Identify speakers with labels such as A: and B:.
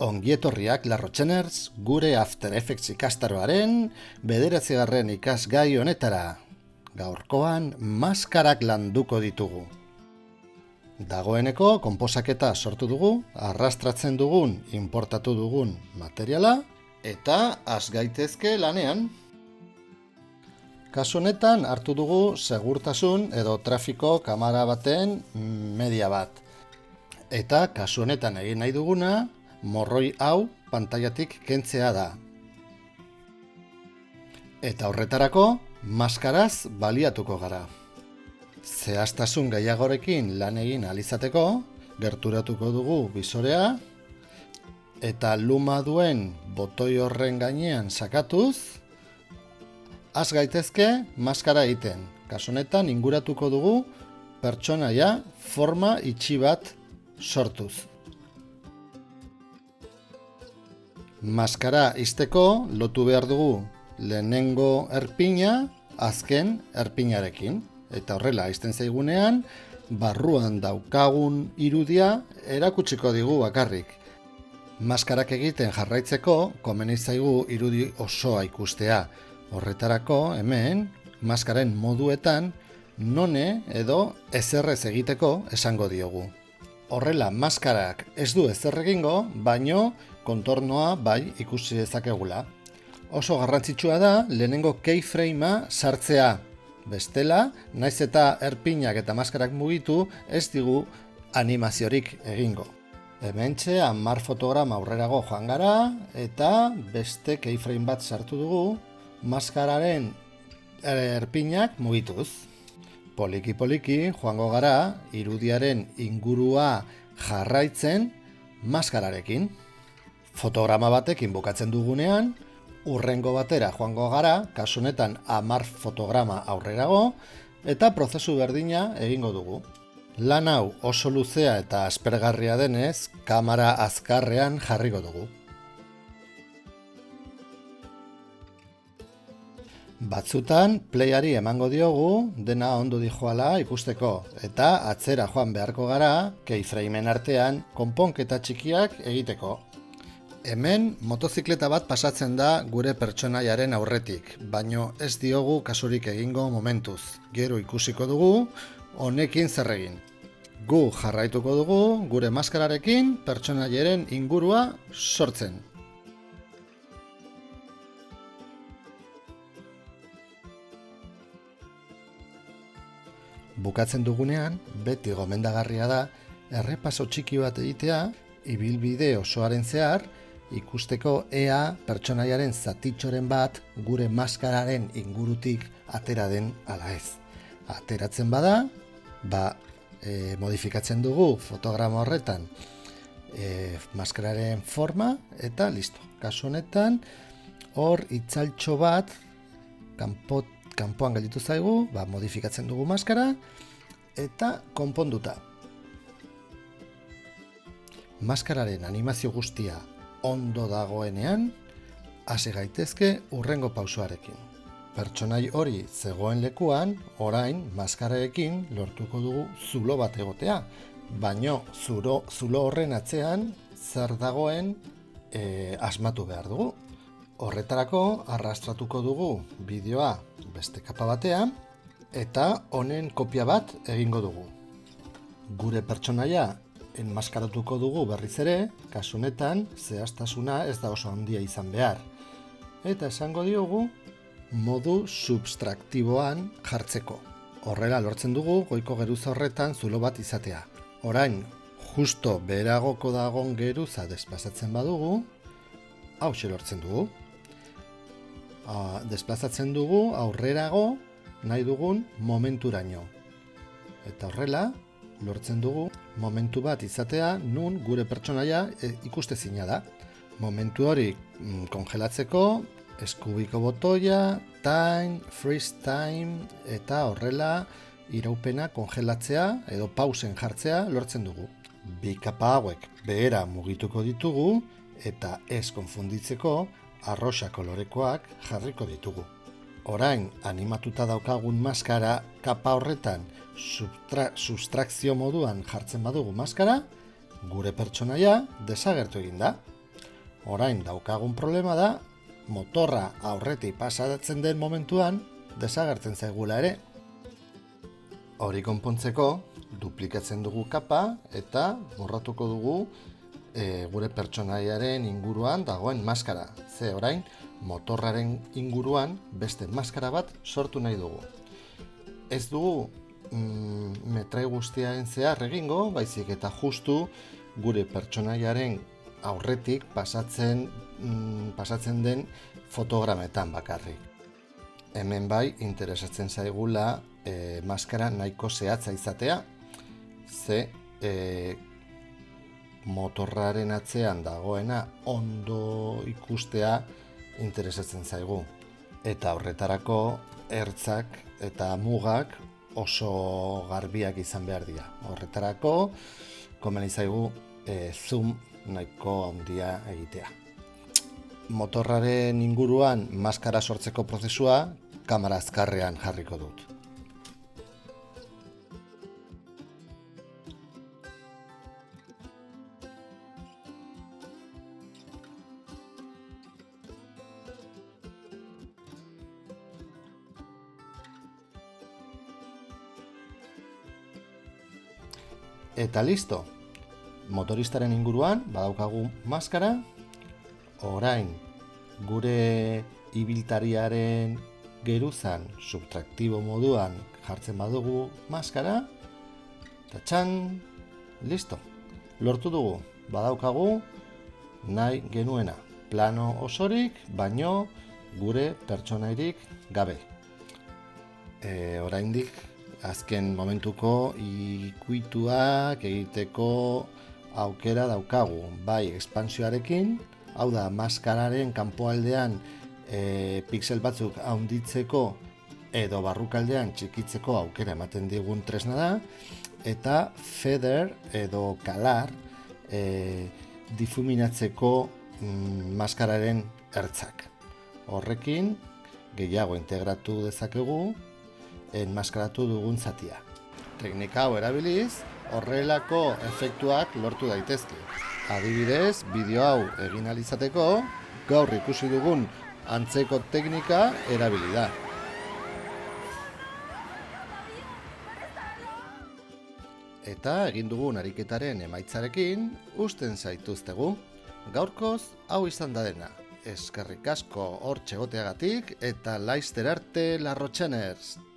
A: Ongietorriak Larrotxeners gure After Effects ikastaroaren 9. ikasgai honetara. Gaurkoan maskarak landuko ditugu. Dagoeneko konposaketa sortu dugu, arrastratzen dugun, importatu dugun materiala eta has gaitezke lanean. Kasu honetan hartu dugu segurtasun edo trafiko kamera baten media bat. Eta kasu honetan egin nahi duguna, morroi hau pantailatik kentzea da. Eta horretarako, maskaraz baliatuko gara. Zehaztasun gehiagorekin lan egin ahal izateko, gerturatuko dugu bisorea, eta luma duen botoi horren gainean sakatuz, has gaitezke maskara egiten. Kasu honetan inguratuko dugu pertsonaia forma itxi bat sortuz. Maskara ixteko lotu behar dugu lehenengo erpina azken erpinarekin. Eta horrela ixten zaigunean, barruan daukagun irudia erakutsiko digu bakarrik. Maskarak egiten jarraitzeko, komeni zaigu irudi osoa ikustea. Horretarako, hemen, maskaren moduetan, none edo ezerrez egiteko esango diogu. Horrela, maskarak ez du ezer egingo, baino kontornoa bai ikusi dezakegula. Oso garrantzitsua da lehenengo keyframea sartzea. Bestela, naiz eta erpinak eta maskarak mugitu, ez digu animaziorik egingo. Hementxe 10 fotograma aurrerago joan gara eta beste keyframe bat sartu dugu maskararen erpinak mugituz. Poliki-poliki joango gara irudiaren ingurua jarraitzen maskararekin. Fotograma batekin bukatzen dugunean, urrengo batera joango gara, kasu honetan 10 fotograma aurrerago, eta prozesu berdina egingo dugu. Lan hau oso luzea eta aspergarria denez, kamera azkarrean jarriko dugu. Batzutan, playari emango diogu, dena ondo dijoala ikusteko, eta atzera joan beharko gara, keyframeen artean, konponketa txikiak egiteko. Hemen motozikleta bat pasatzen da gure pertsonaiaren aurretik, baino ez diogu kasurik egingo momentuz. Gero ikusiko dugu, honekin zer egin. Gu jarraituko dugu gure maskararekin pertsonaiaren ingurua sortzen. Bukatzen dugunean, beti gomendagarria da, errepaso txiki bat egitea, ibilbide osoaren zehar, ikusteko ea pertsonaiaren zatitxoren bat gure maskararen ingurutik atera den ala ez. Ateratzen bada, modifikatzen dugu fotograma horretan maskararen forma eta listo. Kasu honetan, hor itzaltxo bat kanpoan gelditu zaigu, modifikatzen dugu maskara eta konponduta. Maskararen animazio guztia ondo dagoenean, hasi gaitezke urrengo pausoarekin. Pertsonai hori zegoen lekuan, orain maskararekin lortuko dugu zulo bat egotea, baino zulo horren atzean zer dagoen asmatu behar dugu. Horretarako arrastratuko dugu bideoa beste kapa batean eta honen kopia bat egingo dugu. Gure pertsonaia enmaskaratuko dugu berriz ere, kasu honetan zehaztasuna ez da oso handia izan behar. Eta esango diogu modu subtraktiboan jartzeko. Horrela lortzen dugu goiko geruza horretan zulo bat izatea. Orain, justo beheragoko dagon geruza desplazatzen badugu, hauxe lortzen dugu. Desplazatzen dugu aurrerago nahi dugun momenturaino. Eta horrela, lortzen dugu momentu bat izatea nun gure pertsonaia ikustezina da. Momentu hori kongelatzeko eskubiko botoia, time, freeze time eta horrela iraupena kongelatzea edo pausen jartzea lortzen dugu. Bi kapa hauek behera mugituko ditugu eta ez konfunditzeko arrosa kolorekoak jarriko ditugu. Orain animatuta daukagun maskara kapa horretan sustrakzio moduan jartzen badugu maskara, gure pertsonaia desagertu egin da. Orain daukagun problema da, motorra aurretik pasatzen den momentuan desagertzen zaigula ere. Hori konpontzeko, duplikatzen dugu kapa eta borratuko dugu gure pertsonaiaren inguruan dagoen maskara. Ze orain, motorraren inguruan beste maskara bat sortu nahi dugu. Ez dugu metrai guztiaren zehar egingo, baizik eta justu gure pertsonaiaren aurretik pasatzen den fotogrametan bakarrik. Hemen bai, interesatzen zaigula maskara nahiko zehatza izatea, ze motorraren atzean dagoena ondo ikustea interesatzen zaigu. Eta horretarako ertzak eta mugak oso garbiak izan behar dira. Horretarako, komeni zaigu zoom nahiko handia egitea. Motorraren inguruan maskara sortzeko prozesua kamera azkarrean jarriko dut. Eta listo! Motoristaren inguruan badaukagu maskara, orain gure ibiltariaren geruzan subtraktibo moduan jartzen badugu maskara, eta txan, listo! Lortu dugu, badaukagu nahi genuena, plano osorik, baino gure pertsonairik gabe. Oraindik azken momentuko ikuituak egiteko aukera daukagu, bai ekspansioarekin, hau da maskararen kanpoaldean pixel batzuk handitzeko edo barrukaldean txikitzeko aukera ematen digun tresna da, eta feather edo kalar difuminatzeko maskararen ertzak. Horrekin gehiago integratu dezakegu enmaskaratu dugun zatia. Teknika hau erabiliz, horrelako efektuak lortu daitezke. Adibidez, bideo hau egin ahal izateko, gaur ikusi dugun antzeko teknika erabili da. Eta egin dugun ariketaren emaitzarekin uzten zaituztegu. Gaurkoz hau izan da dena. Eskerrik asko hortxe egoteagatik eta laizter arte Larrotxeners!